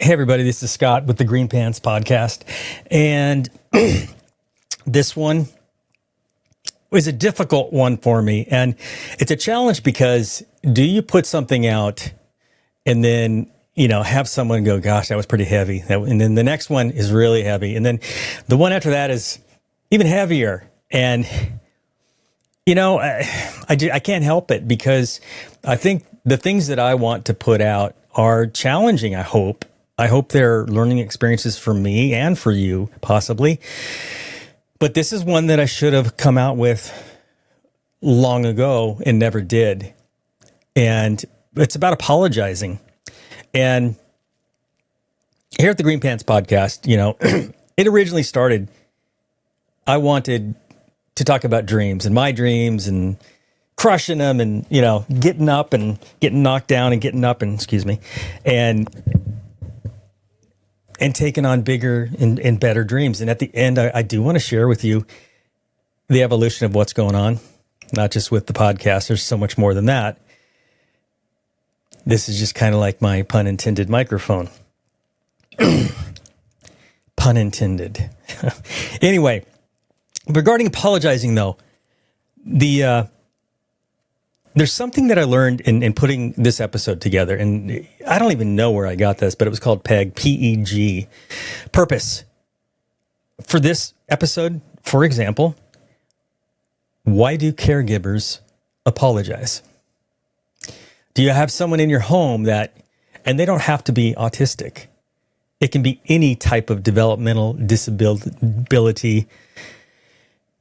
Hey, everybody, this is Scott with the Green Pants Podcast. And this one was a difficult one for me. And it's a challenge because do you put something out and then, have someone go, gosh, that was pretty heavy. And then the next one is really heavy. And then the one after that is even heavier. And, I can't help it because I think the things that I want to put out are challenging, I hope. I hope they're learning experiences for me and for you, possibly. But this is one that I should have come out with long ago and never did. And it's about apologizing. And here at the Green Pants Podcast, it originally started, I wanted to talk about dreams and my dreams and crushing them and, getting up and getting knocked down and getting up and, and taking on bigger and better dreams. And at the end, I do want to share with you the evolution of what's going on, not just with the podcast. There's so much more than that. This is just kind of like my pun intended microphone. Pun intended. Anyway, regarding apologizing, though, there's something that I learned in putting this episode together, and I don't even know where I got this, but it was called PEG, P-E-G, purpose. For this episode, for example, why do caregivers apologize? Do you have someone in your home and they don't have to be autistic. It can be any type of developmental disability,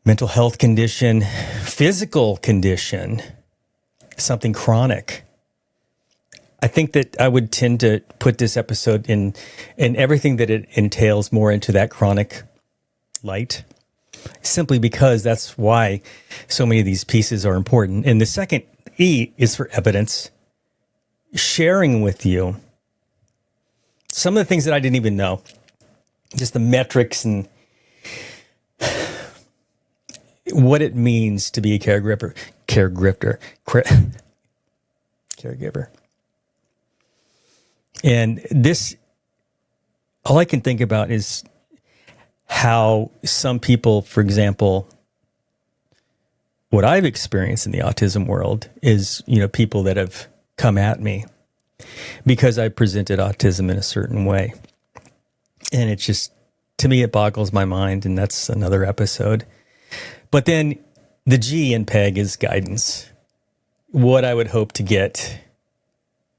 mental health condition, physical condition, something chronic. I think that I would tend to put this episode in everything that it entails more into that chronic light, simply because that's why so many of these pieces are important. And the second E is for evidence, sharing with you some of the things that I didn't even know, just the metrics and what it means to be a caregiver. And this, all I can think about is how some people, for example, what I've experienced in the autism world is, people that have come at me because I presented autism in a certain way. And it's just, to me, it boggles my mind, and that's another episode. But then the G in PEG is guidance. What I would hope to get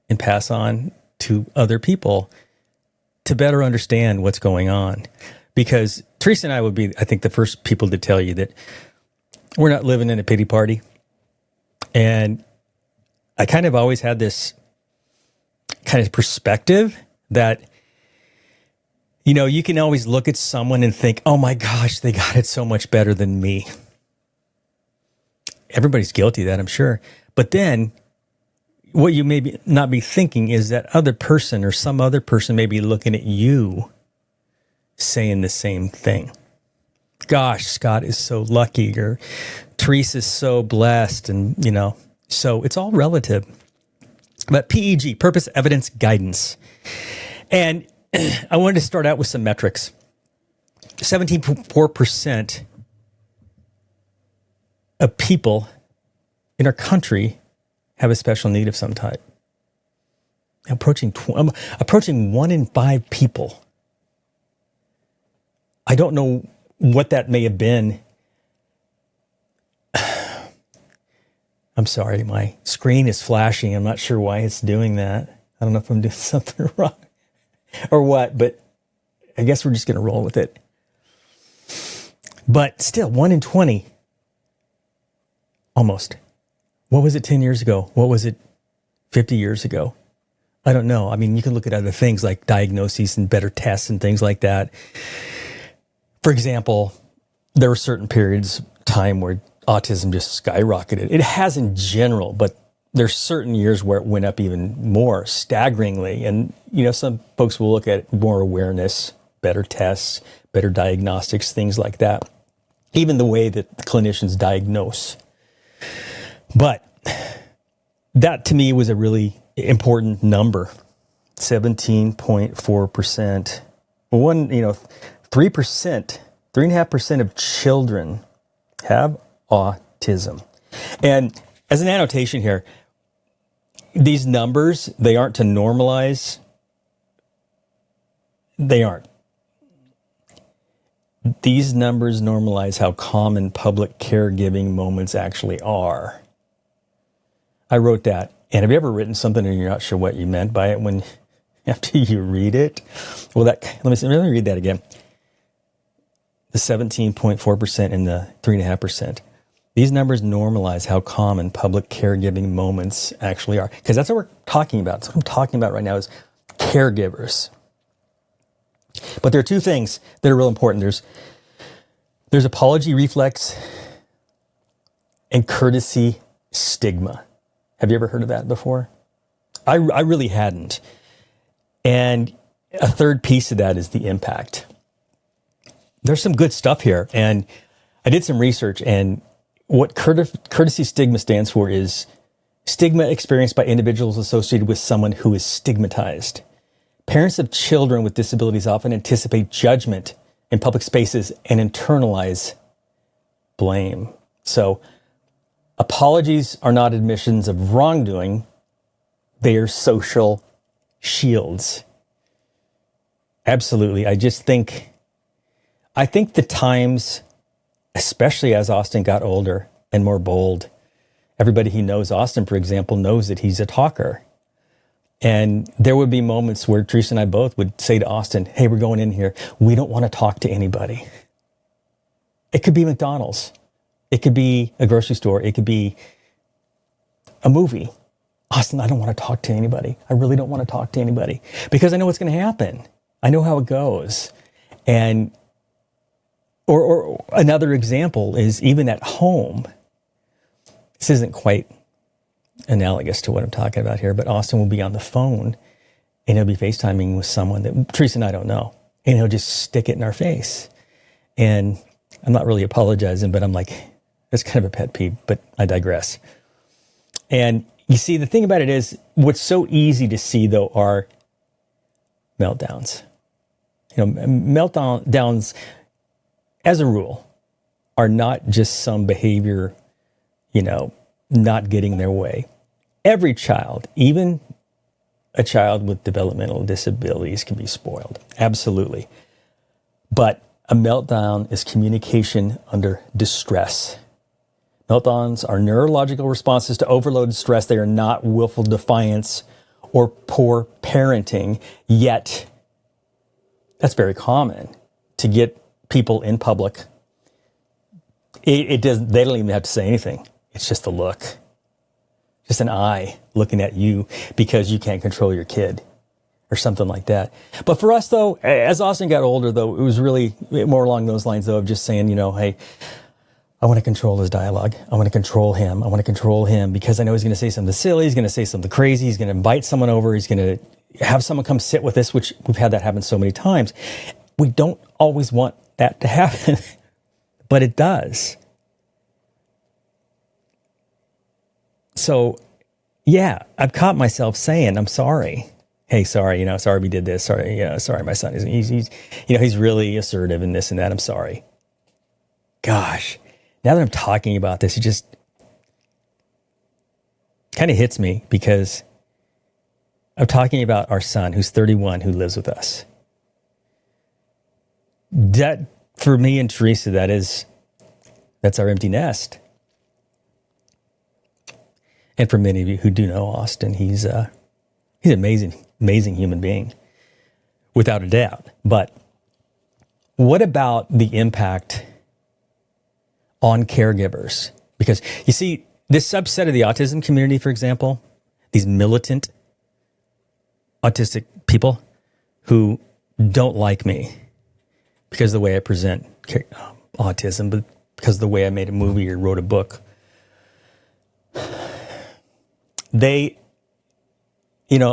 and pass on to other people to better understand what's going on. Because Teresa and I would be, I think, the first people to tell you that we're not living in a pity party. And I kind of always had this kind of perspective that, you can always look at someone and think, oh my gosh, they got it so much better than me. Everybody's guilty of that, I'm sure. But then what you may not be thinking is that other person or some other person may be looking at you saying the same thing. Gosh, Scott is so lucky, or Teresa's so blessed. And, so it's all relative. But PEG, purpose, evidence, guidance. And I wanted to start out with some metrics. 17.4% of people in our country have a special need of some type. Approaching 1 in 5 people. I don't know what that may have been. I'm sorry, my screen is flashing. I'm not sure why it's doing that. I don't know if I'm doing something wrong or what, but I guess we're just going to roll with it. But still, 1 in 20. Almost. What was it 10 years ago? What was it 50 years ago? I don't know. I mean, you can look at other things like diagnoses and better tests and things like that. For example, there were certain periods of time where autism just skyrocketed. It has in general, but there's certain years where it went up even more staggeringly. And, some folks will look at more awareness, better tests, better diagnostics, things like that. Even the way that clinicians diagnose. But that to me was a really important number. 17.4%. 3.5% of children have autism. And as an annotation here, these numbers, they aren't to normalize. They aren't. These numbers normalize how common public caregiving moments actually are. I wrote that. And have you ever written something and you're not sure what you meant by it when after you read it? Well, let me read that again. The 17.4% and the 3.5%. These numbers normalize how common public caregiving moments actually are. Because that's what we're talking about. That's what I'm talking about right now is caregivers. But there are two things that are real important. There's apology reflex and courtesy stigma. Have you ever heard of that before? I really hadn't. And a third piece of that is the impact. There's some good stuff here. And I did some research, and what courtesy stigma stands for is stigma experienced by individuals associated with someone who is stigmatized. Parents of children with disabilities often anticipate judgment in public spaces and internalize blame. So apologies are not admissions of wrongdoing. They are social shields. Absolutely. I think the times, especially as Austin got older and more bold, everybody who knows Austin, for example, knows that he's a talker. And there would be moments where Teresa and I both would say to Austin, hey, we're going in here. We don't want to talk to anybody. It could be McDonald's. It could be a grocery store. It could be a movie. Austin, I don't want to talk to anybody. I really don't want to talk to anybody because I know what's going to happen. I know how it goes. And or another example is even at home. This isn't quite analogous to what I'm talking about here, but Austin will be on the phone and he'll be FaceTiming with someone that Teresa and I don't know, and he'll just stick it in our face. And I'm not really apologizing, but I'm like, that's kind of a pet peeve, but I digress. And you see, the thing about it is what's so easy to see though are meltdowns. Meltdowns as a rule are not just some behavior, not getting their way. Every child, even a child with developmental disabilities, can be spoiled. Absolutely. But a meltdown is communication under distress. Meltdowns are neurological responses to overloaded stress. They are not willful defiance or poor parenting. Yet, that's very common to get people in public. They don't even have to say anything. It's just a look. Just an eye looking at you because you can't control your kid or something like that. But for us, though, as Austin got older, though, it was really more along those lines, though, of just saying, hey, I want to control his dialogue. I want to control him. I want to control him because I know he's going to say something silly. He's going to say something crazy. He's going to invite someone over. He's going to have someone come sit with us, which we've had that happen so many times. We don't always want that to happen, but it does. So, yeah, I've caught myself saying, I'm sorry. Hey, sorry, sorry we did this. Sorry, sorry, my son he's really assertive in this and that. I'm sorry. Gosh, now that I'm talking about this, it just kind of hits me because I'm talking about our son who's 31 who lives with us. That, for me and Teresa, that's our empty nest. And for many of you who do know Austin, he's an amazing human being, without a doubt. But what about the impact on caregivers? Because you see, this subset of the autism community, for example, these militant autistic people who don't like me because of the way I present autism, but because of the way I made a movie or wrote a book.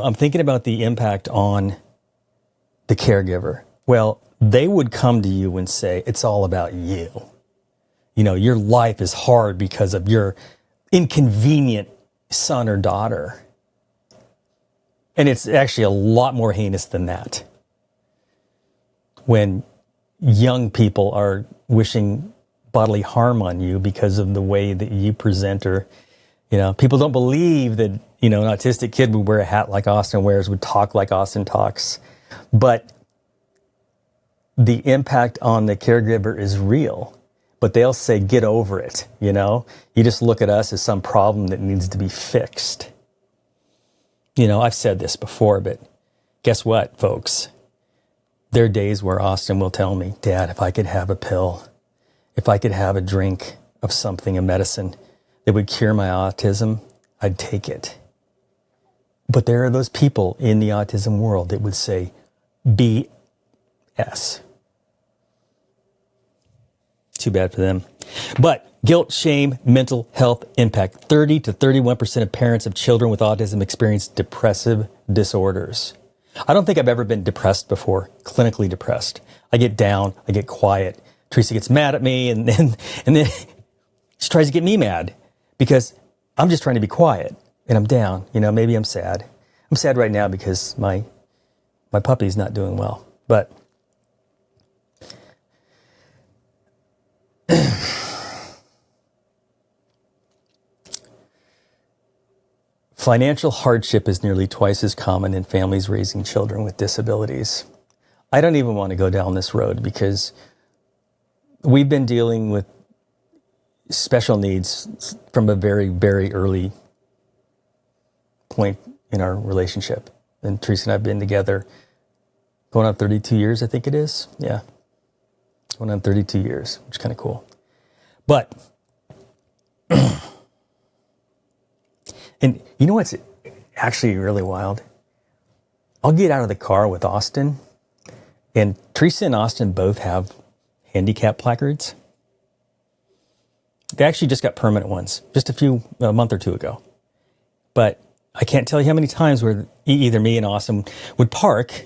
I'm thinking about the impact on the caregiver. Well, they would come to you and say, it's all about you. Your life is hard because of your inconvenient son or daughter. And it's actually a lot more heinous than that. When young people are wishing bodily harm on you because of the way that you present, or, people don't believe that, an autistic kid would wear a hat like Austin wears, would talk like Austin talks. But the impact on the caregiver is real. But they'll say, get over it, You just look at us as some problem that needs to be fixed. I've said this before, but guess what, folks? There are days where Austin will tell me, Dad, if I could have a pill, if I could have a drink of something, a medicine that would cure my autism, I'd take it. But there are those people in the autism world that would say, BS. Too bad for them. But guilt, shame, mental health impact. 30 to 31% of parents of children with autism experience depressive disorders. I don't think I've ever been depressed before, clinically depressed. I get down, I get quiet. Teresa gets mad at me, and then she tries to get me mad because I'm just trying to be quiet and I'm down. Maybe I'm sad. I'm sad right now because my puppy's not doing well. But financial hardship is nearly twice as common in families raising children with disabilities. I don't even want to go down this road because we've been dealing with special needs from a very, very early point in our relationship. And Teresa and I have been together going on 32 years, I think it is. Yeah. Going on 32 years, which is kind of cool. But and you know what's actually really wild? I'll get out of the car with Austin, and Teresa and Austin both have handicap placards. They actually just got permanent ones just a month or two ago. But I can't tell you how many times where either me and Austin would park,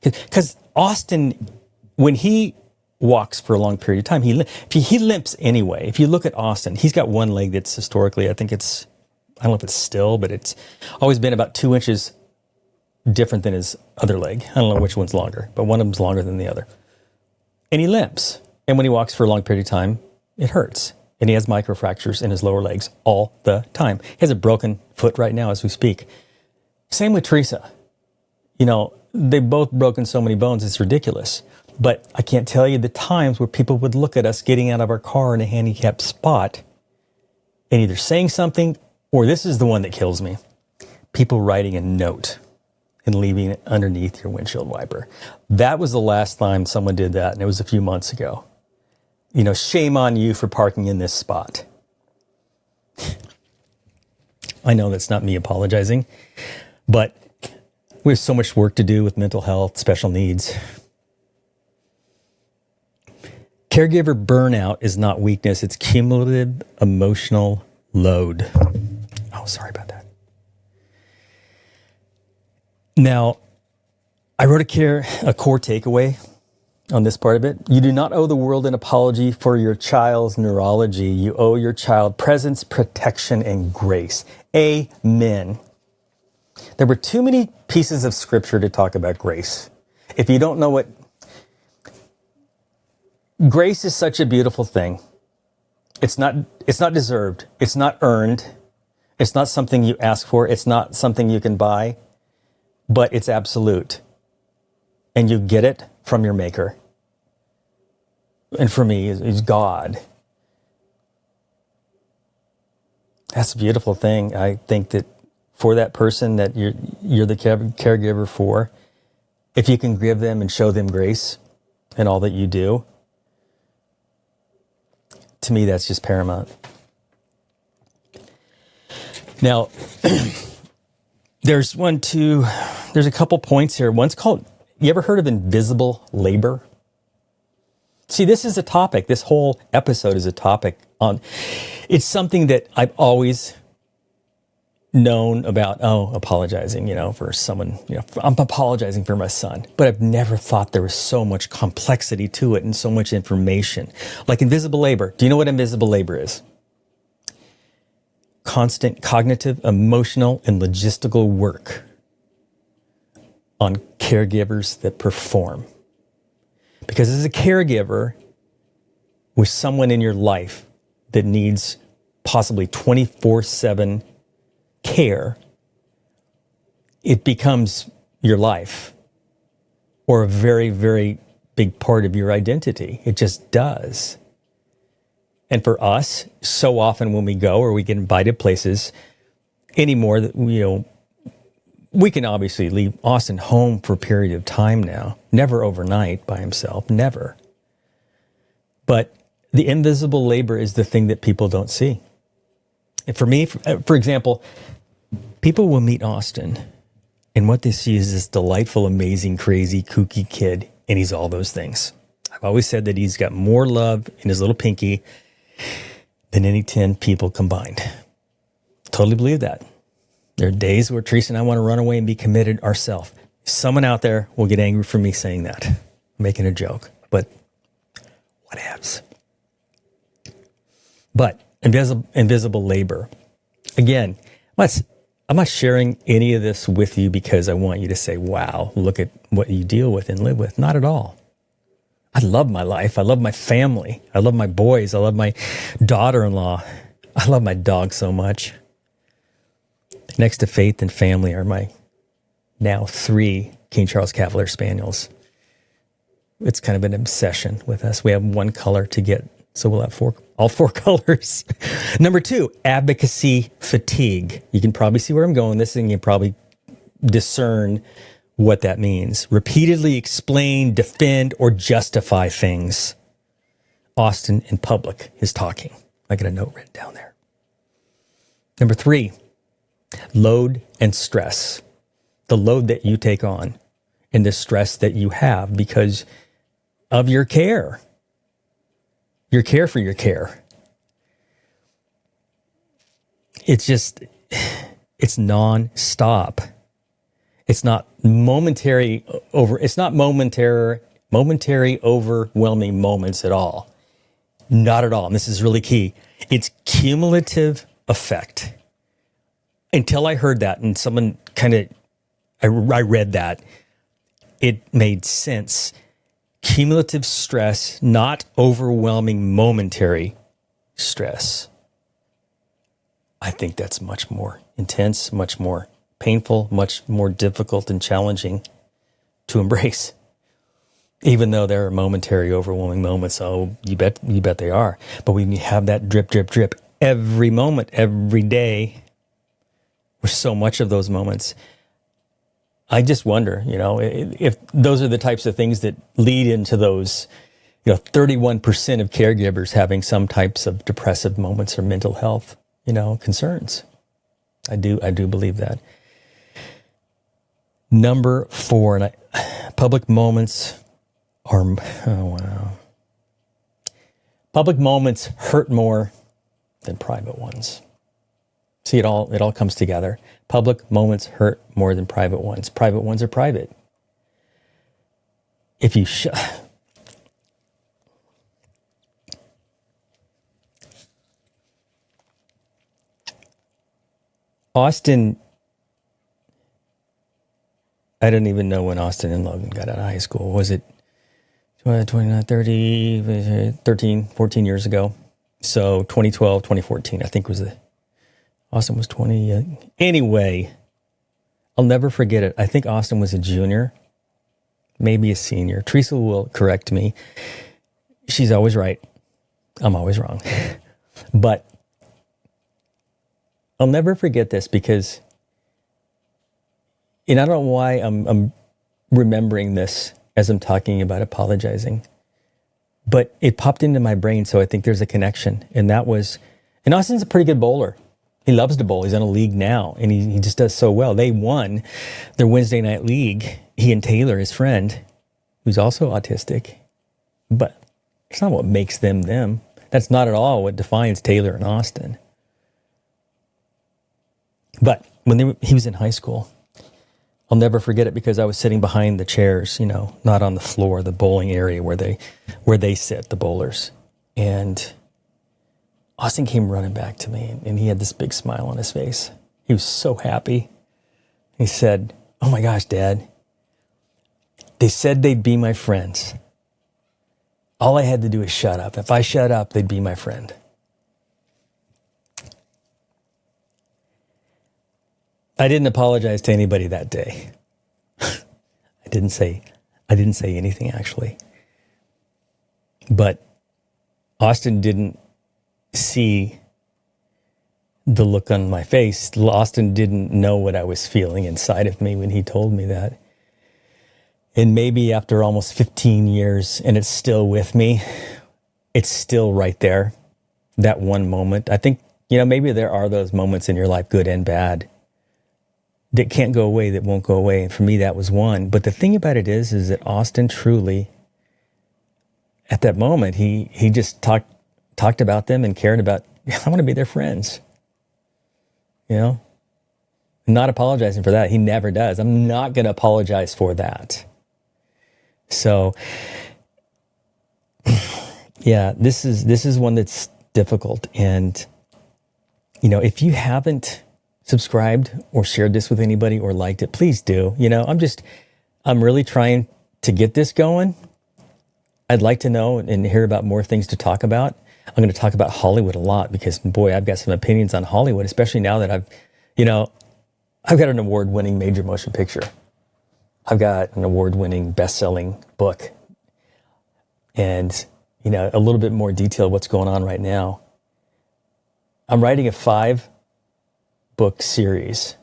because Austin, when he walks for a long period of time, he limps anyway. If you look at Austin, he's got one leg that's historically, I don't know if it's still, but it's always been about 2 inches different than his other leg. I don't know which one's longer, but one of them's longer than the other. And he limps. And when he walks for a long period of time, it hurts. And he has microfractures in his lower legs all the time. He has a broken foot right now as we speak. Same with Teresa. They've both broken so many bones, it's ridiculous. But I can't tell you the times where people would look at us getting out of our car in a handicapped spot and either saying something, or this is the one that kills me, people writing a note and leaving it underneath your windshield wiper. That was the last time someone did that, and it was a few months ago. Shame on you for parking in this spot. I know that's not me apologizing, but we have so much work to do with mental health, special needs. Caregiver burnout is not weakness, it's cumulative emotional load. Oh, sorry about that. Now, I wrote a core takeaway on this part of it. You do not owe the world an apology for your child's neurology. You owe your child presence, protection, and grace. Amen. There were too many pieces of scripture to talk about grace. If you don't know what grace is, such a beautiful thing. It's not deserved. It's not earned. It's not something you ask for. It's not something you can buy, but it's absolute. And you get it from your maker. And for me, is God. That's a beautiful thing. I think that for that person that you're the caregiver for, if you can give them and show them grace in all that you do, to me, that's just paramount. Now, there's a couple points here. One's called, you ever heard of invisible labor? See, this is a topic. This whole episode is a topic on, it's something that I've always known about, apologizing, for someone, I'm apologizing for my son, but I've never thought there was so much complexity to it and so much information. Like invisible labor. Do you know what invisible labor is? Constant cognitive, emotional, and logistical work on caregivers that perform. Because as a caregiver with someone in your life that needs possibly 24/7 care, it becomes your life or a very, very big part of your identity. It just does. And for us, so often when we go or we get invited places anymore, that we can obviously leave Austin home for a period of time now. Never overnight by himself, never. But the invisible labor is the thing that people don't see. And for me, for example, people will meet Austin and what they see is this delightful, amazing, crazy, kooky kid. And he's all those things. I've always said that he's got more love in his little pinky than any 10 people combined. Totally believe that. There are days where Teresa and I want to run away and be committed ourselves. Someone out there will get angry for me saying that. I'm making a joke, but whatevs. But invisible labor. Again, I'm not sharing any of this with you because I want you to say, wow, look at what you deal with and live with. Not at all. I love my life. I love my family. I love my boys. I love my daughter-in-law. I love my dog so much. Next to faith and family are my now 3 King Charles Cavalier Spaniels. It's kind of an obsession with us. We have one color to get, so we'll have all 4 colors. Number 2, advocacy fatigue. You can probably see where I'm going with this, and you can probably discern what that means. Repeatedly explain, defend, or justify things. Austin in public is talking. I got a note written down there. Number 3, load and stress. The load that you take on and the stress that you have because of your care. Your care for your care. It's non-stop. It's not momentary, overwhelming moments at all. Not at all. And this is really key. It's cumulative effect. Until I heard that and someone I read that, it made sense. Cumulative stress, not overwhelming momentary stress. I think that's much more intense, much more painful, much more difficult and challenging to embrace. Even though there are momentary, overwhelming moments, you bet they are. But when you have that drip, drip, drip every moment, every day, with so much of those moments, I just wonder, if those are the types of things that lead into those, 31% of caregivers having some types of depressive moments or mental health, concerns. I do believe that. Number 4, public moments are, public moments hurt more than private ones. See, it all comes together. Public moments hurt more than private ones. Private ones are private. If you Austin, I don't even know when Austin and Logan got out of high school. Was it 29, 30, 13, 14 years ago? So 2012, 2014, I think Austin was 20. Anyway, I'll never forget it. I think Austin was a junior, maybe a senior. Teresa will correct me. She's always right. I'm always wrong. But I'll never forget this because, and I don't know why I'm remembering this as I'm talking about apologizing, but it popped into my brain, so I think there's a connection. And Austin's a pretty good bowler. He loves to bowl. He's in a league now, and he just does so well. They won their Wednesday night league, he and Taylor, his friend, who's also autistic. But it's not what makes them them. That's not at all what defines Taylor and Austin. But when he was in high school, I'll never forget it because I was sitting behind the chairs, not on the floor, the bowling area where they sit, the bowlers. And Austin came running back to me, and he had this big smile on his face. He was so happy. He said, "Oh my gosh, Dad, They said they'd be my friends. All I had to do is shut up. If I shut up, they'd be my friend. I didn't apologize to anybody that day. I didn't say anything, actually. But Austin didn't see the look on my face. Austin didn't know what I was feeling inside of me when he told me that. And maybe after almost 15 years, and it's still with me, it's still right there, that one moment. I think, maybe there are those moments in your life, good and bad, that can't go away, that won't go away. And for me, that was one. But the thing about it is that Austin truly, at that moment, he just talked about them and cared about, I want to be their friends. Not apologizing for that. He never does. I'm not going to apologize for that. So, yeah, this is one that's difficult. And, if you haven't subscribed or shared this with anybody or liked it, please do. I'm really trying to get this going. I'd like to know and hear about more things to talk about. I'm going to talk about Hollywood a lot because, boy, I've got some opinions on Hollywood, especially now that I've got an award-winning major motion picture. I've got an award-winning best-selling book. And, a little bit more detail of what's going on right now. I'm writing a 5-book series,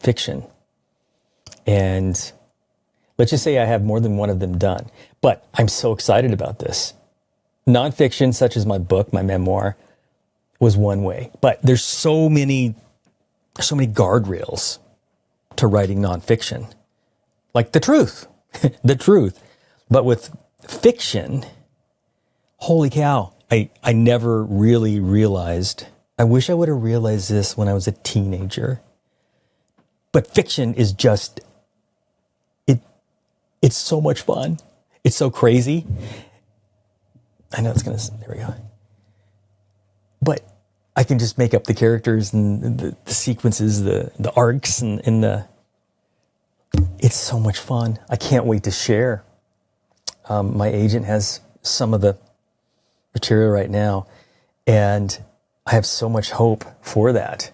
fiction. And let's just say I have more than one of them done. But I'm so excited about this. Nonfiction, such as my book, my memoir, was one way. But there's so many guardrails to writing nonfiction. Like the truth. The truth. But with fiction, holy cow, I never really realized. I wish I would have realized this when I was a teenager. But fiction is just, it's so much fun. It's so crazy. I know there we go. But I can just make up the characters and the sequences, the arcs, and it's so much fun. I can't wait to share. My agent has some of the material right now, and I have so much hope for that.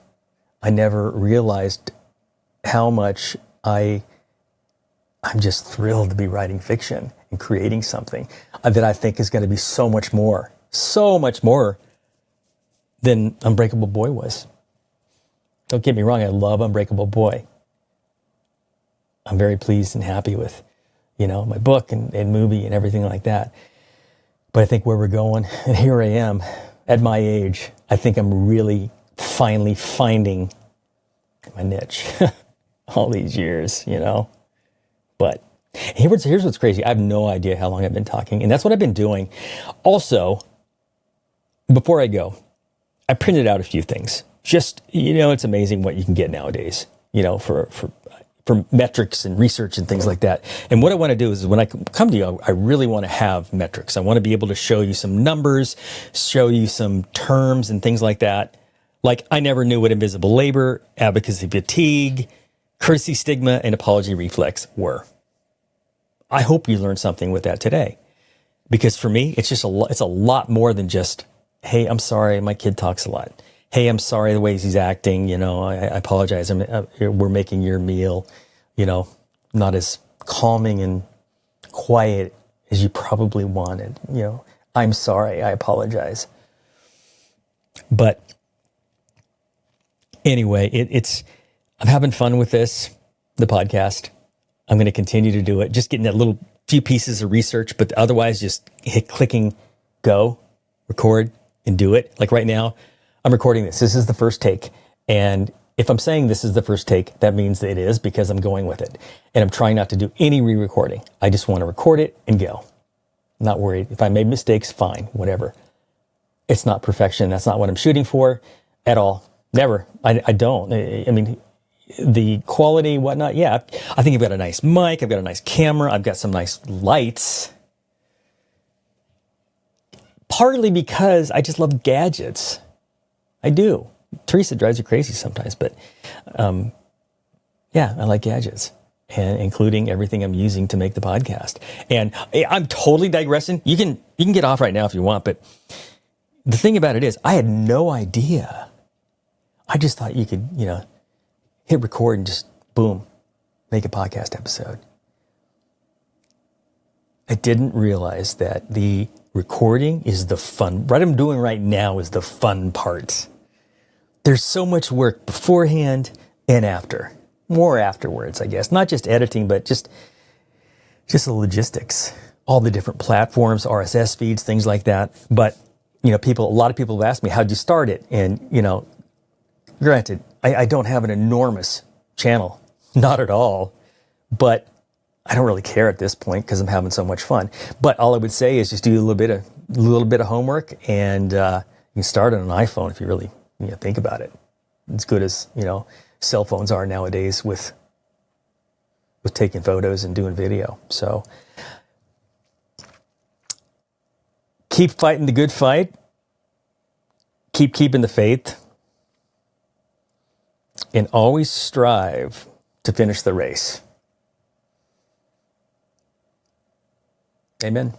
I never realized how much I'm just thrilled to be writing fiction and creating something that I think is going to be so much more than Unbreakable Boy was. Don't get me wrong, I love Unbreakable Boy. I'm very pleased and happy with, my book and movie and everything like that. But I think where we're going, and here I am at my age, I think I'm really finally finding my niche all these years, But here's what's crazy. I have no idea how long I've been talking, and that's what I've been doing. Also, before I go, I printed out a few things. Just, it's amazing what you can get nowadays, for metrics and research and things like that. And what I want to do is when I come to you, I really want to have metrics. I want to be able to show you some numbers, show you some terms and things like that. Like, I never knew what invisible labor, advocacy fatigue, courtesy stigma, and apology reflex were. I hope you learned something with that today. Because for me, it's just it's a lot more than just, hey, I'm sorry, my kid talks a lot. Hey, I'm sorry the ways he's acting, I apologize. We're making your meal, not as calming and quiet as you probably wanted. I'm sorry, I apologize. But anyway, I'm having fun with this, the podcast. I'm going to continue to do it, just getting that little few pieces of research, but otherwise just clicking go, record, and do it. Like right now, I'm recording this. This is the first take. And if I'm saying this is the first take, that means that it is, because I'm going with it. And I'm trying not to do any re-recording. I just want to record it and go. I'm not worried. If I made mistakes, fine, whatever. It's not perfection. That's not what I'm shooting for at all. Never. I don't. I mean, the quality, whatnot, yeah. I think I've got a nice mic. I've got a nice camera. I've got some nice lights. Partly because I just love gadgets. I do. Teresa drives you crazy sometimes, but yeah, I like gadgets. and including everything I'm using to make the podcast. And I'm totally digressing. You can get off right now if you want, but the thing about it is I had no idea. I just thought you could, hit record and just boom, make a podcast episode. I didn't realize that the recording is the fun. What I'm doing right now is the fun part. There's so much work beforehand and after. More afterwards, I guess. Not just editing, but just the logistics. All the different platforms, RSS feeds, things like that. But, a lot of people have asked me, how'd you start it? And, granted, I don't have an enormous channel. Not at all. But I don't really care at this point because I'm having so much fun. But all I would say is just do a little bit of homework, and you can start on an iPhone if you really think about it. As good as cell phones are nowadays with taking photos and doing video. So keep fighting the good fight. Keep keeping the faith, and always strive to finish the race. Amen.